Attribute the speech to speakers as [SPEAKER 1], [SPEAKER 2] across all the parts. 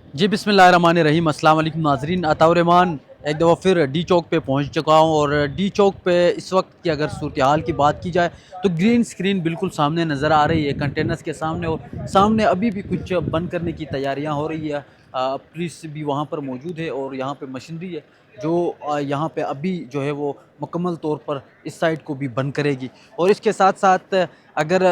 [SPEAKER 1] जी बिस्मिल्लाहिर्रहमानिर्रहीम। अस्सलाम वालेकुम नाज़रीन। अताउर्रहमान एक दफ़ा फिर डी चौक पे पहुंच चुका हूं और डी चौक पे इस वक्त की अगर सूरत हाल की बात की जाए तो ग्रीन स्क्रीन बिल्कुल सामने नज़र आ रही है कंटेनर्स के सामने, और सामने अभी भी कुछ बंद करने की तैयारियां हो रही है। पुलिस भी वहां पर मौजूद है और यहाँ पे मशीनरी है जो यहाँ पे अभी जो है वो मुकम्मल तौर पर इस साइड को भी बंद करेगी। और इसके साथ साथ अगर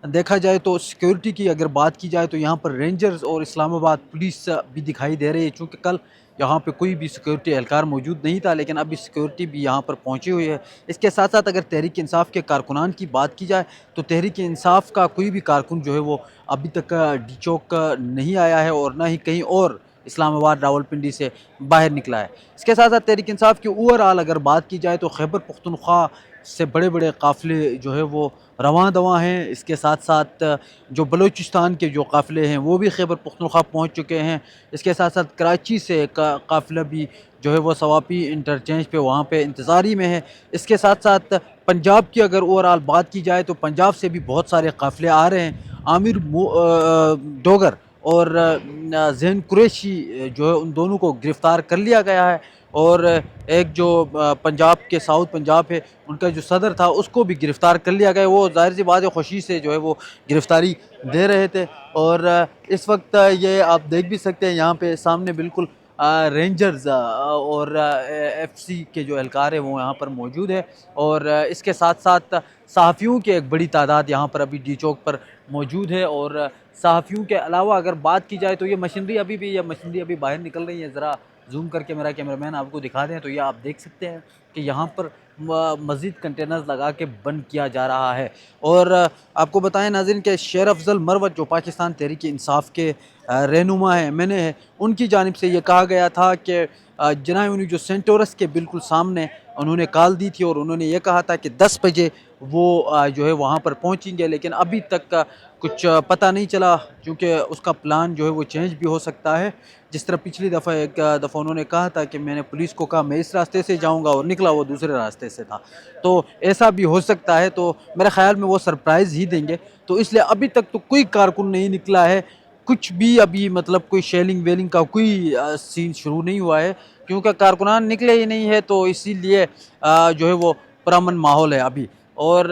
[SPEAKER 1] देखा जाए तो सिक्योरिटी की अगर बात की जाए तो यहाँ पर रेंजर्स और इस्लामाबाद पुलिस भी दिखाई दे रही है। चूँकि कल यहाँ पे कोई भी सिक्योरिटी एहलकार मौजूद नहीं था, लेकिन अभी सिक्योरिटी भी यहाँ पर पहुँची हुई है। इसके साथ साथ अगर तहरीक इंसाफ के कारकुनान की बात की जाए तो तहरीक इंसाफ का कोई भी कारकुन जो है वो अभी तक डी चौक नहीं आया है और ना ही कहीं और इस्लामाबाद रावलपिंडी से बाहर निकला है। इसके साथ साथ तहरीक इंसाफ की ओवरऑल अगर बात की जाए तो खैबर पख्तूनख्वा से बड़े बड़े काफ़िले जो है वो रवां दवां हैं। इसके साथ साथ जो बलूचिस्तान के जो काफ़िले हैं वो भी खैबर पख्तूनख्वा पहुँच चुके हैं। इसके साथ साथ कराची से काफ़िला भी जो है वो सवापी इंटरचेंज पे वहाँ पे इंतज़ारी में है। इसके साथ साथ पंजाब की अगर ओवरऑल बात की जाए तो पंजाब से भी बहुत सारे काफ़िले आ रहे हैं। आमिर डोगर और ज़ैन कुरैशी जो है उन दोनों को गिरफ़्तार कर लिया गया है। और एक जो पंजाब के साउथ पंजाब है उनका जो सदर था उसको भी गिरफ़्तार कर लिया गया। वो ज़ाहिर सी बात है खुशी से जो है वो गिरफ़्तारी दे रहे थे। और इस वक्त ये आप देख भी सकते हैं यहाँ पे सामने बिल्कुल रेंजर्स और एफसी के जो एहलकार है वो यहाँ पर मौजूद है। और इसके साथ साथ सहाफ़ियों की एक बड़ी तादाद यहाँ पर अभी डी चौक पर मौजूद है। और सहाफ़ियों के अलावा अगर बात की जाए तो ये मशीनरी अभी बाहर निकल रही है। ज़रा जूम करके मेरा कैमरामैन आपको दिखा दें तो ये आप देख सकते हैं कि यहाँ पर मज़ीद कंटेनर्स लगा के बंद किया जा रहा है। और आपको बताएं नाज़रीन कि शेर अफजल मरवत जो पाकिस्तान तहरीक इंसाफ के रहनुमा हैं मैंने है, उनकी जानिब से ये कहा गया था कि जनाब उन्हें जो सेंटोरस के बिल्कुल सामने उन्होंने कॉल दी थी और उन्होंने ये कहा था कि 10 बजे वो जो है वहाँ पर पहुँचेंगे, लेकिन अभी तक कुछ पता नहीं चला क्योंकि उसका प्लान जो है वो चेंज भी हो सकता है। जिस तरह पिछली दफ़ा एक दफ़ा उन्होंने कहा था कि मैंने पुलिस को कहा मैं इस रास्ते से जाऊंगा और निकला वो दूसरे रास्ते से था, तो ऐसा भी हो सकता है। तो मेरे ख़्याल में वो सरप्राइज़ ही देंगे। तो इसलिए अभी तक तो कोई कारकुन नहीं निकला है, कुछ भी अभी मतलब कोई शेलिंग वेलिंग का कोई सीन शुरू नहीं हुआ है क्योंकि कारकुनान निकले ही नहीं है। तो इसीलिए जो है वो पुरअमन माहौल है अभी। और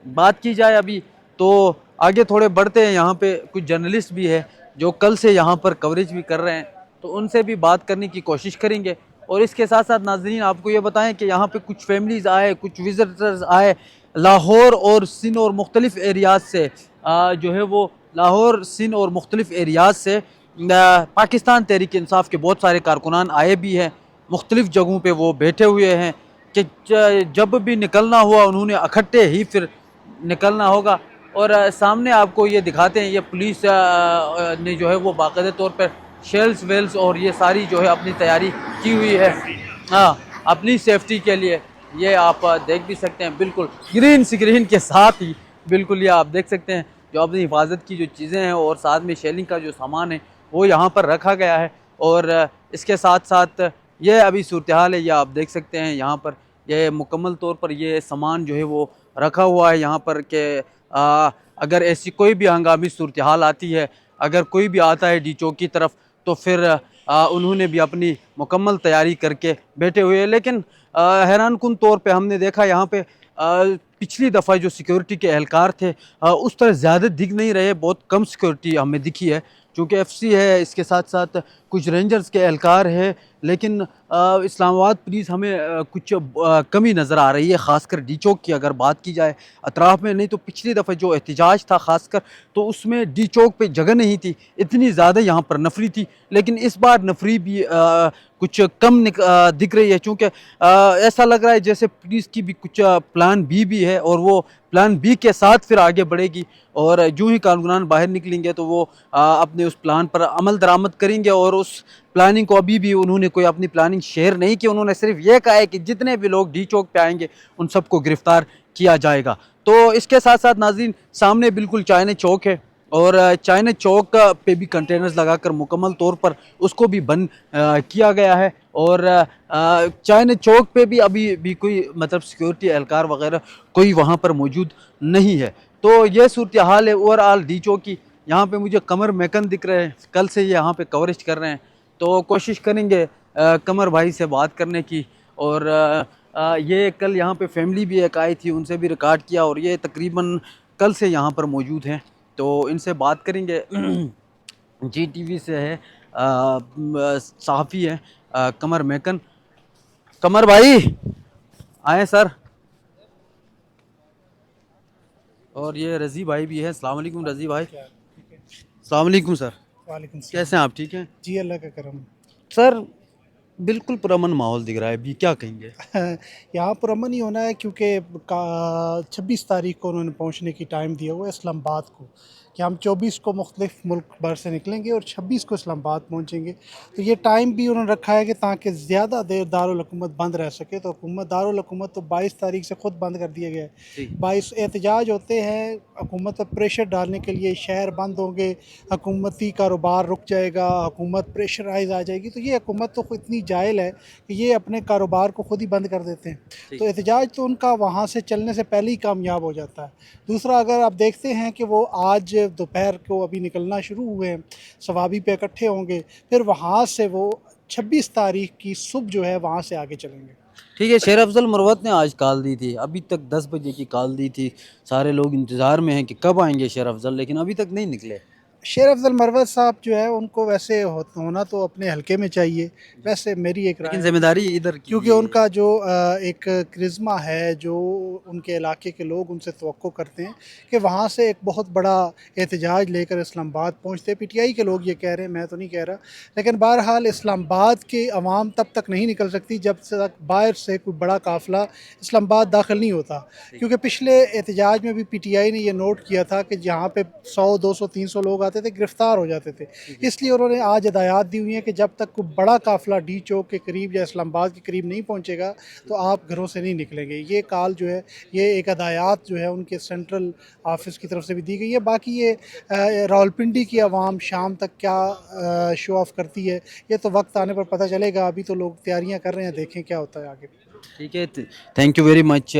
[SPEAKER 1] बात की जाए अभी तो आगे थोड़े बढ़ते हैं। यहाँ पे कुछ जर्नलिस्ट भी है जो कल से यहाँ पर कवरेज भी कर रहे हैं, तो उनसे भी बात करने की कोशिश करेंगे। और इसके साथ साथ नाजरीन आपको ये बताएं कि यहाँ पे कुछ फैमिलीज़ आए, कुछ विजिटर्स आए लाहौर और सिंध और मुख्तलिफ़ एरियाज़ से, जो है वो लाहौर सिंध और मुख्तलिफ़ एरियाज़ से पाकिस्तान तहरीक इंसाफ के बहुत सारे कारकुनान आए भी हैं। मुख्तलिफ़ जगहों पे वो बैठे हुए हैं कि जब भी निकलना हुआ उन्होंने इकट्ठे ही फिर निकलना होगा। और सामने आपको ये दिखाते हैं, ये पुलिस ने जो है वो बाकायदा तौर पर शेल्स वेल्स और ये सारी जो है अपनी तैयारी की हुई है, हाँ, अपनी सेफ्टी के लिए। ये आप देख भी सकते हैं बिल्कुल ग्रीन स्क्रीन के साथ ही, बिल्कुल ये आप देख सकते हैं जो अपनी हिफाजत की जो चीज़ें हैं और साथ में शेलिंग का जो सामान है वो यहाँ पर रखा गया है। और इसके साथ साथ ये अभी सूरत हाल है, ये आप देख सकते हैं यहाँ पर ये मुकम्मल तौर पर ये सामान जो है वो रखा हुआ है यहाँ पर कि अगर ऐसी कोई भी हंगामी सूरत हाल आती है, अगर कोई भी आता है डी चौक की तरफ, तो फिर उन्होंने भी अपनी मुकम्मल तैयारी करके बैठे हुए हैं। लेकिन हैरान कुन तौर पे हमने देखा यहाँ पे पिछली दफ़ा जो सिक्योरिटी के एहलकार थे उस तरह ज़्यादा दिख नहीं रहे, बहुत कम सिक्योरिटी हमें दिखी है चूँकि एफसी है। इसके साथ साथ कुछ रेंजर्स के एहलकार है, लेकिन इस्लामाबाद पुलिस हमें कुछ कमी नज़र आ रही है, ख़ासकर डी चौक की अगर बात की जाए अतराफ़ में। नहीं तो पिछली दफ़ा जो एहतजाज था ख़ासकर तो उसमें डी चौक पे जगह नहीं थी, इतनी ज़्यादा यहाँ पर नफरी थी। लेकिन इस बार नफरी भी कुछ कम दिख रही है चूँकि ऐसा लग रहा है जैसे पुलिस की भी कुछ प्लान बी है और वो प्लान बी के साथ फिर आगे बढ़ेगी। और जो ही कारकुनान बाहर निकलेंगे तो वो अपने उस प्लान पर अमल दरामद करेंगे। और उस प्लानिंग को अभी भी उन्होंने कोई अपनी प्लानिंग शेयर नहीं की, उन्होंने सिर्फ ये कहा है कि जितने भी लोग डी चौक पे आएंगे उन सबको गिरफ्तार किया जाएगा। तो इसके साथ साथ नाज़रीन सामने बिल्कुल चाइना चौक है और चाइना चौक पे भी कंटेनर्स लगाकर मुकम्मल तौर पर उसको भी बंद किया गया है। और चाइना चौक पे भी अभी भी कोई मतलब सिक्योरिटी एहलकार वगैरह कोई वहाँ पर मौजूद नहीं है। तो ये सूरत हाल है ओवरऑल डी चौक की। यहाँ पे मुझे कमर मैकन दिख रहे हैं, कल से ये यहाँ पे कवरेज कर रहे हैं, तो कोशिश करेंगे कमर भाई से बात करने की। और ये कल यहाँ पे फैमिली भी एक आई थी, उनसे भी रिकॉर्ड किया, और ये तकरीबन कल से यहाँ पर मौजूद हैं, तो इनसे बात करेंगे। जी टीवी से है, सहाफ़ी है कमर मैकन। कमर भाई आए सर। और ये रज़ी भाई भी है। अस्सलाम वालेकुम रज़ी भाई।
[SPEAKER 2] क्या ठीक है।
[SPEAKER 1] अस्सलाम वालेकुम सर।
[SPEAKER 2] वालेकुम सलाम।
[SPEAKER 1] कैसे हैं आप, ठीक हैं?
[SPEAKER 2] जी अल्लाह का करम।
[SPEAKER 1] सर बिल्कुल पुरअमन माहौल दिख रहा है अभी, क्या कहेंगे?
[SPEAKER 2] यहाँ पर अमन ही होना है क्योंकि 26 तारीख को उन्होंने पहुँचने की टाइम दिया हुआ है इस्लामाबाद को, कि हम 24 को मुख्तलिफ मुल्क भर से निकलेंगे और 26 को इस्लामाबाद पहुँचेंगे। तो ये टाइम भी उन्होंने रखा है कि ताकि ज़्यादा देर दारुल हुकूमत बंद रह सके। तो हुकूमत दारुल हुकूमत तो 22 तारीख से ख़ुद बंद कर दिया गया है।
[SPEAKER 1] जी
[SPEAKER 2] 22 एहतजाज होते हैं हुकूमत पर प्रेशर डालने के लिए, शहर बंद होंगे, हुकूमती कारोबार रुक जाएगा, हुकूमत प्रेशराइज आ जाएगी। तो ये हुकूमत तो इतनी जाहिल है कि ये अपने कारोबार को खुद ही बंद कर देते हैं। तो एहतजाज तो उनका वहाँ से चलने से पहले ही कामयाब हो जाता है। दूसरा, अगर आप देखते हैं कि वो आज दोपहर को अभी निकलना शुरू हुए हैं, सवाबी पे इकट्ठे होंगे, फिर वहाँ से वो 26 तारीख की सुबह जो है वहाँ से आगे चलेंगे।
[SPEAKER 1] ठीक है। शेर अफजल मरवत ने आज कॉल दी थी, अभी तक 10 बजे की कॉल दी थी, सारे लोग इंतज़ार में हैं कि कब आएंगे शेर अफजल, लेकिन अभी तक नहीं निकले।
[SPEAKER 2] शेर अफजल मरवत साहब जो है उनको वैसे होना तो अपने हलके में चाहिए, वैसे मेरी एक राय
[SPEAKER 1] लेकिन
[SPEAKER 2] है।
[SPEAKER 1] जिम्मेदारी इधर की
[SPEAKER 2] क्योंकि उनका जो एक करिश्मा है, जो उनके इलाके के लोग उनसे तवक्को करते हैं कि वहाँ से एक बहुत बड़ा एहतजाज लेकर इस्लामाबाद पहुँचते। पीटीआई के लोग ये कह रहे हैं, मैं तो नहीं कह रहा। लेकिन बहरहाल इस्लामाबाद की आवाम तब तक नहीं निकल सकती जब तक बाहर से कोई बड़ा काफ़िला इस्लामाबाद दाखिल नहीं होता। क्योंकि पिछले एहतजाज में भी पीटीआई ने यह नोट किया था कि जहाँ पे 100, 200, 300 लोग आते थे गिरफ़्तार हो जाते थे। इसलिए उन्होंने आज हिदायत दी हुई है कि जब तक कोई बड़ा काफ़िला डी चौक के करीब या इस्लामाबाद के करीब नहीं पहुंचेगा तो आप घरों से नहीं निकलेंगे। ये कॉल जो है, ये एक हदायत जो है उनके सेंट्रल ऑफिस की तरफ से भी दी गई है। बाकी ये रावलपिंडी की आवाम शाम तक क्या शो ऑफ करती है, ये तो वक्त आने पर पता चलेगा। अभी तो लोग तैयारियां कर रहे हैं, देखें क्या होता है आगे।
[SPEAKER 1] ठीक है। Thank you very much.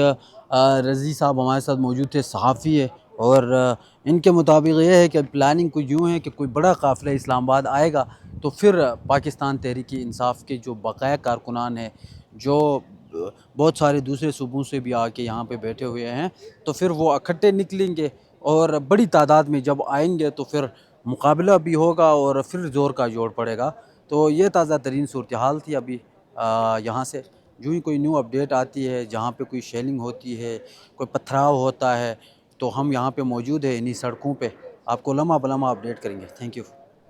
[SPEAKER 1] रज़ी साहब हमारे साथ मौजूद थे, सहाफ़ी है, और इनके मुताबिक ये है कि प्लानिंग कुछ यूँ है कि कोई बड़ा काफ़िला इस्लामाबाद आएगा, तो फिर पाकिस्तान तहरीक इंसाफ के जो बकाया कारकुनान हैं, जो बहुत सारे दूसरे सूबों से भी आके यहाँ पे बैठे हुए हैं, तो फिर वो इकट्ठे निकलेंगे, और बड़ी तादाद में जब आएंगे तो फिर मुकाबला भी होगा और फिर ज़ोर का जोड़ पड़ेगा। तो ये ताज़ा तरीन सूरत हाल थी अभी। यहाँ से जो ही कोई न्यू अपडेट आती है, जहाँ पे कोई शेलिंग होती है, कोई पथराव होता है, तो हम यहाँ पे मौजूद है इन्हीं सड़कों पे, आपको लम्हा बलम्हा अपडेट करेंगे। Thank you.